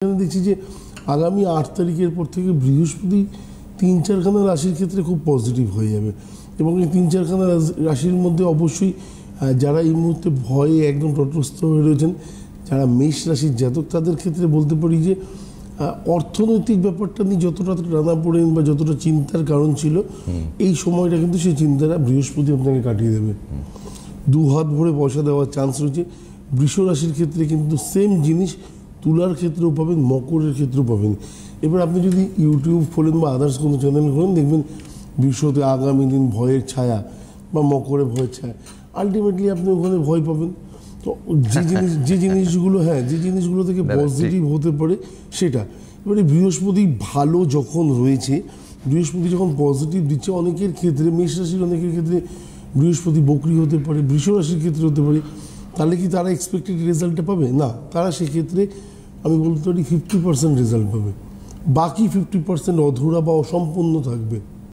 দেখছি যে আগামী 8 তারিখের পর থেকে বৃহস্পতি 3-4খানা রাশির ক্ষেত্রে খুব পজিটিভ হয়ে যাবে এবং এই 3-4খানা রাশির মধ্যে অবশ্যই যারা এই মুহূর্তে ভয়ে একদম তটস্থ হয়ে রয়েছেন, যারা মেষ রাশির জাতক, তাদের ক্ষেত্রে বলতে পারি যে অর্থনৈতিক ব্যাপারটা নিয়ে যতটা টানা পড়েন বা যতটা চিন্তার কারণ ছিল, এই সময়টা কিন্তু সেই চিন্তাটা বৃহস্পতি আপনাকে কাটিয়ে দেবে। দু হাত ভরে পয়সা দেওয়ার চান্স রয়েছে। বৃষ রাশির ক্ষেত্রে কিন্তু সেম জিনিস তুলার ক্ষেত্রেও পাবেন, মকরের ক্ষেত্রেও পাবেন। এবার আপনি যদি ইউটিউব খোলেন বা আদার্স কোনো চ্যানেল খোলেন, দেখবেন বৃষতে আগামী দিন ভয়ের ছায়া বা মকরে ভয়ের ছায়া, আলটিমেটলি আপনি ওখানে ভয় পাবেন। তো যে জিনিসগুলো থেকে পজিটিভ হতে পারে সেটা। এবারে বৃহস্পতি ভালো যখন রয়েছে, বৃহস্পতি যখন পজিটিভ দিচ্ছে, অনেকের ক্ষেত্রে মেষ রাশির অনেকের ক্ষেত্রে বৃহস্পতি বকরি হতে পারে, বৃষ রাশির ক্ষেত্রে হতে পারে। তাহলে কি তারা এক্সপেক্টেড রেজাল্টটা পাবে? না, তারা সেক্ষেত্রে আমি বলতে পারি 50% রেজাল্ট পাবে, বাকি 50% অধুরা বা অসম্পূর্ণ থাকবে।